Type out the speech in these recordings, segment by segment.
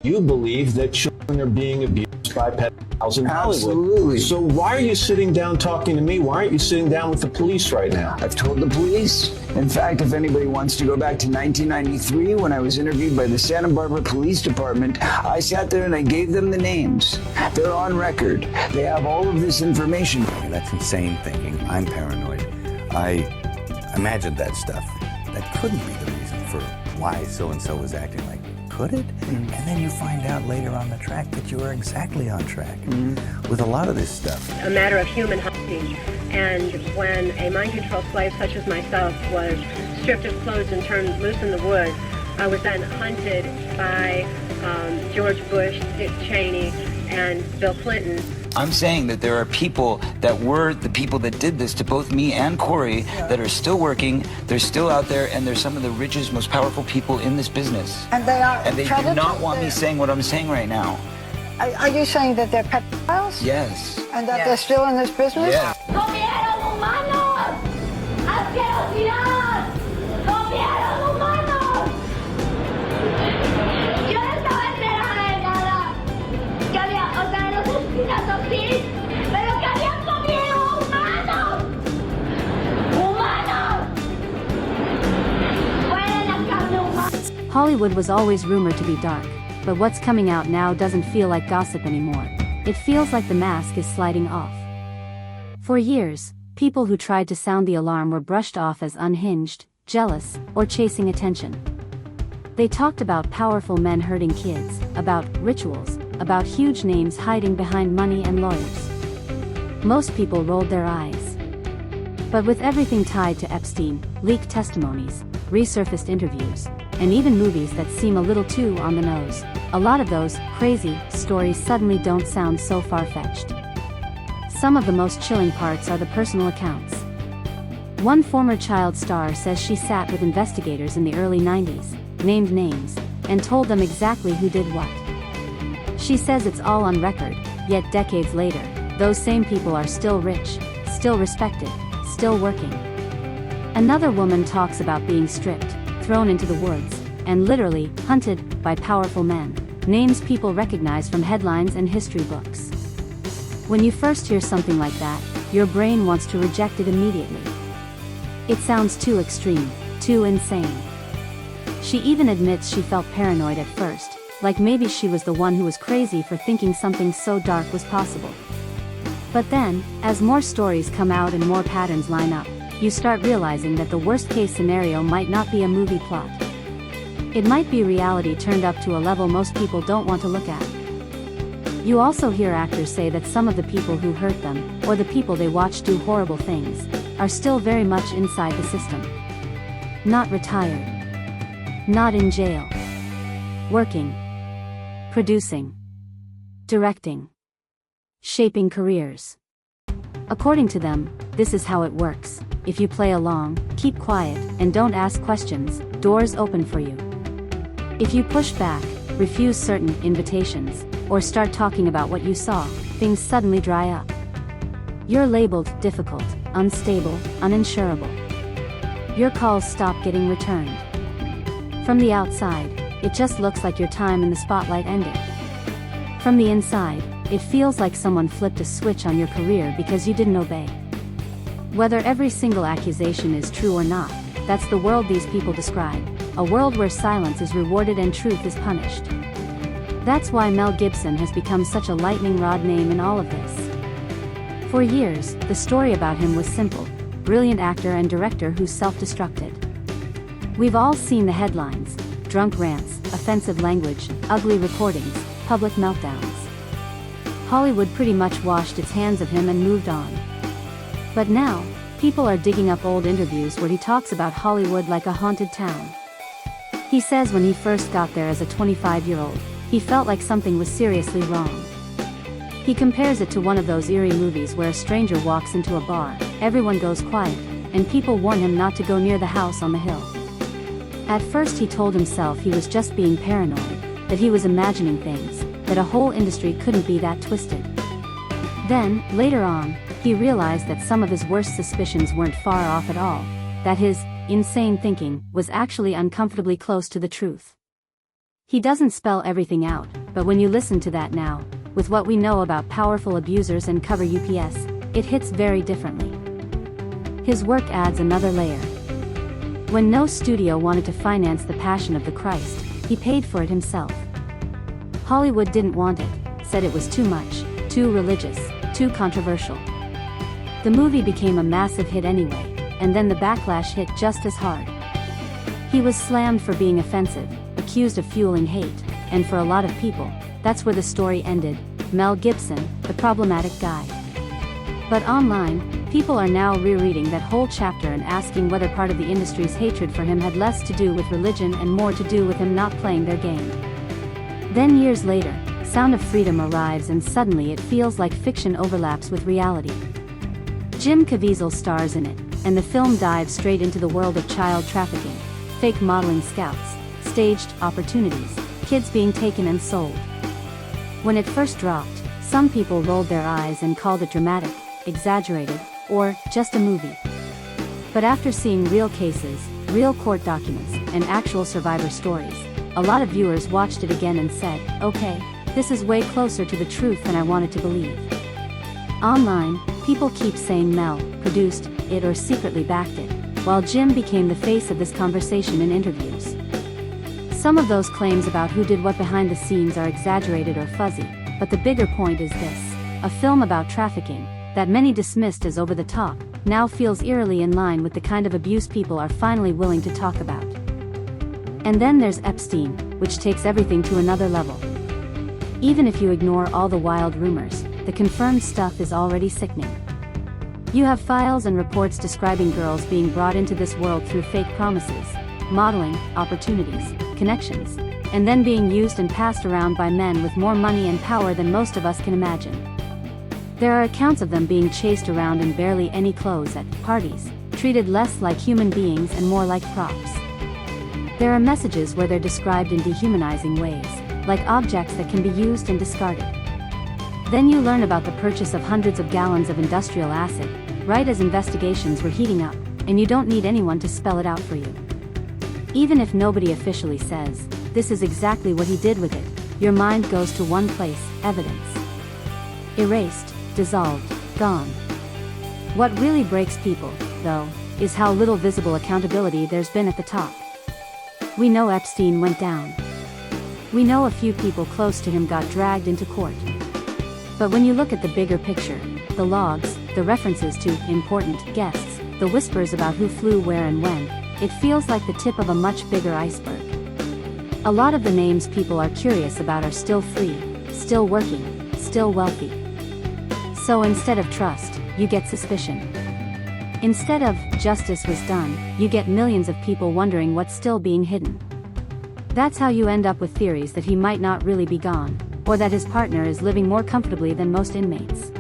You believe that children are being abused by pedophiles in Hollywood. Absolutely. So why are you sitting down talking to me? Why aren't you sitting down with the police right now? I've told the police. In fact, if anybody wants to go back to 1993 when I was interviewed by the Santa Barbara Police Department, I sat there and I gave them the names. They're on record. They have all of this information. That's insane thinking. I'm paranoid. I imagined that stuff. That couldn't be the reason for why so-and-so was acting like. Could it? And then you find out later on the track that you were exactly on track with a lot of this stuff. A matter of human hunting. And when a mind-controlled slave such as myself was stripped of clothes and turned loose in the woods, I was then hunted by George Bush, Dick Cheney, and Bill Clinton. I'm saying that there are people that were the people that did this to both me and Corey that are still working, they're still out there, and they're some of the richest, most powerful people in this business. And they are. And they do not want me saying what I'm saying right now. Are you saying that they're pedophiles? Yes. And that they're still in this business? Yeah. ¡Comieron humanos! ¡Asquerosidad! ¡Comieron humanos! Yo no estaba enterada de nada. Que había, o sea, los asesinatos sí, pero que habían comido humanos. ¡Humanos! Fuera la carne humana. Hollywood was always rumored to be dark, but what's coming out now doesn't feel like gossip anymore. It feels like the mask is sliding off. For years, people who tried to sound the alarm were brushed off as unhinged, jealous, or chasing attention. They talked about powerful men hurting kids, about rituals, about huge names hiding behind money and lawyers. Most people rolled their eyes. But with everything tied to Epstein, leaked testimonies, resurfaced interviews, and even movies that seem a little too on the nose, a lot of those crazy stories suddenly don't sound so far-fetched. Some of the most chilling parts are the personal accounts. One former child star says she sat with investigators in the early 90s, named names, and told them exactly who did what. She says it's all on record, yet decades later, those same people are still rich, still respected, still working. Another woman talks about being stripped, thrown into the woods, and literally hunted by powerful men, names people recognize from headlines and history books. When you first hear something like that, your brain wants to reject it immediately. It sounds too extreme, too insane. She even admits she felt paranoid at first, like maybe she was the one who was crazy for thinking something so dark was possible. But then, as more stories come out and more patterns line up, you start realizing that the worst-case scenario might not be a movie plot. It might be reality turned up to a level most people don't want to look at. You also hear actors say that some of the people who hurt them, or the people they watch do horrible things, are still very much inside the system. Not retired. Not in jail. Working. Producing. Directing. Shaping careers. According to them, this is how it works. If you play along, keep quiet, and don't ask questions, doors open for you. If you push back, refuse certain invitations, or start talking about what you saw, things suddenly dry up. You're labeled difficult, unstable, uninsurable. Your calls stop getting returned. From the outside, it just looks like your time in the spotlight ended. From the inside, it feels like someone flipped a switch on your career because you didn't obey. Whether every single accusation is true or not, that's the world these people describe, a world where silence is rewarded and truth is punished. That's why Mel Gibson has become such a lightning rod name in all of this. For years, the story about him was simple: brilliant actor and director who self-destructed. We've all seen the headlines: drunk rants, offensive language, ugly recordings, public meltdowns. Hollywood pretty much washed its hands of him and moved on. But now, people are digging up old interviews where he talks about Hollywood like a haunted town. He says when he first got there as a 25-year-old, he felt like something was seriously wrong. He compares it to one of those eerie movies where a stranger walks into a bar, everyone goes quiet, and people warn him not to go near the house on the hill. At first he told himself he was just being paranoid, that he was imagining things, that a whole industry couldn't be that twisted. Then, later on, he realized that some of his worst suspicions weren't far off at all, that his insane thinking was actually uncomfortably close to the truth. He doesn't spell everything out, but when you listen to that now, with what we know about powerful abusers and cover UPS, it hits very differently. His work adds another layer. When no studio wanted to finance The Passion of the Christ, he paid for it himself. Hollywood didn't want it, said it was too much, too religious, too controversial. The movie became a massive hit anyway, and then the backlash hit just as hard. He was slammed for being offensive, accused of fueling hate, and for a lot of people, that's where the story ended. Mel Gibson, the problematic guy. But online, people are now rereading that whole chapter and asking whether part of the industry's hatred for him had less to do with religion and more to do with him not playing their game. Then years later, Sound of Freedom arrives and suddenly it feels like fiction overlaps with reality. Jim Caviezel stars in it, and the film dives straight into the world of child trafficking, fake modeling scouts, staged opportunities, kids being taken and sold. When it first dropped, some people rolled their eyes and called it dramatic, exaggerated, or just a movie. But after seeing real cases, real court documents, and actual survivor stories, a lot of viewers watched it again and said, okay, this is way closer to the truth than I wanted to believe. Online, people keep saying Mel produced it or secretly backed it, while Jim became the face of this conversation in interviews. Some of those claims about who did what behind the scenes are exaggerated or fuzzy, but the bigger point is this: a film about trafficking, that many dismissed as over the top, now feels eerily in line with the kind of abuse people are finally willing to talk about. And then there's Epstein, which takes everything to another level. Even if you ignore all the wild rumors, the confirmed stuff is already sickening. You have files and reports describing girls being brought into this world through fake promises, modeling, opportunities, connections, and then being used and passed around by men with more money and power than most of us can imagine. There are accounts of them being chased around in barely any clothes at parties, treated less like human beings and more like props. There are messages where they're described in dehumanizing ways, like objects that can be used and discarded. Then you learn about the purchase of hundreds of gallons of industrial acid, right as investigations were heating up, and you don't need anyone to spell it out for you. Even if nobody officially says, this is exactly what he did with it, your mind goes to one place: evidence. Erased, dissolved, gone. What really breaks people, though, is how little visible accountability there's been at the top. We know Epstein went down. We know a few people close to him got dragged into court. But when you look at the bigger picture, the logs, the references to important guests, the whispers about who flew where and when, it feels like the tip of a much bigger iceberg. A lot of the names people are curious about are still free, still working, still wealthy. So instead of trust, you get suspicion. Instead of justice was done, you get millions of people wondering what's still being hidden. That's how you end up with theories that he might not really be gone, or that his partner is living more comfortably than most inmates.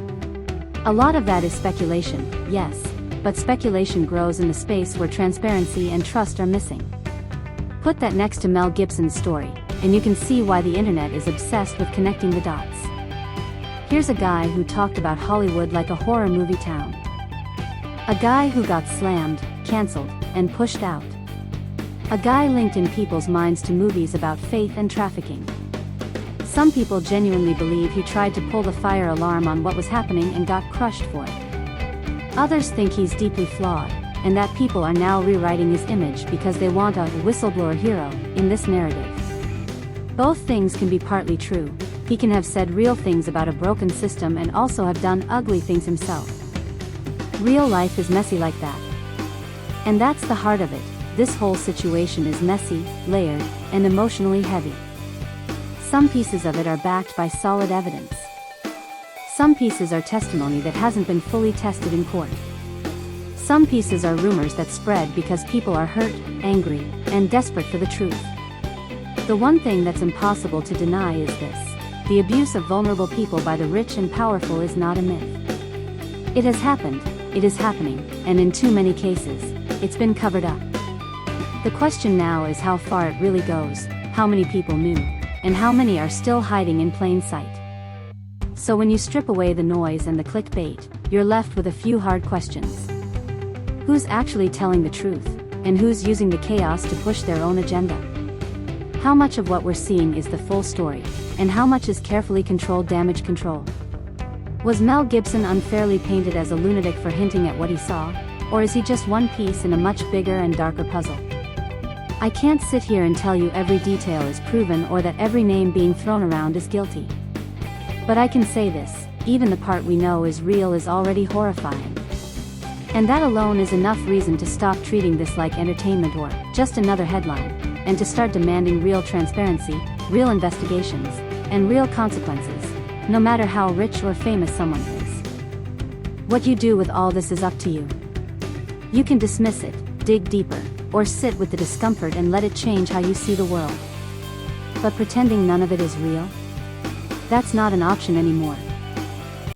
A lot of that is speculation, yes, but speculation grows in the space where transparency and trust are missing. Put that next to Mel Gibson's story, and you can see why the internet is obsessed with connecting the dots. Here's a guy who talked about Hollywood like a horror movie town. A guy who got slammed, cancelled, and pushed out. A guy linked in people's minds to movies about faith and trafficking. Some people genuinely believe he tried to pull the fire alarm on what was happening and got crushed for it. Others think he's deeply flawed, and that people are now rewriting his image because they want a whistleblower hero in this narrative. Both things can be partly true. He can have said real things about a broken system and also have done ugly things himself. Real life is messy like that. And that's the heart of it. This whole situation is messy, layered, and emotionally heavy. Some pieces of it are backed by solid evidence. Some pieces are testimony that hasn't been fully tested in court. Some pieces are rumors that spread because people are hurt, angry, and desperate for the truth. The one thing that's impossible to deny is this: the abuse of vulnerable people by the rich and powerful is not a myth. It has happened, it is happening, and in too many cases, it's been covered up. The question now is how far it really goes, how many people knew, and how many are still hiding in plain sight. So when you strip away the noise and the clickbait, you're left with a few hard questions. Who's actually telling the truth, and who's using the chaos to push their own agenda? How much of what we're seeing is the full story, and how much is carefully controlled damage control? Was Mel Gibson unfairly painted as a lunatic for hinting at what he saw, or is he just one piece in a much bigger and darker puzzle? I can't sit here and tell you every detail is proven or that every name being thrown around is guilty. But I can say this, even the part we know is real is already horrifying. And that alone is enough reason to stop treating this like entertainment or just another headline, and to start demanding real transparency, real investigations, and real consequences, no matter how rich or famous someone is. What you do with all this is up to you. You can dismiss it, dig deeper, or sit with the discomfort and let it change how you see the world. But pretending none of it is real? That's not an option anymore.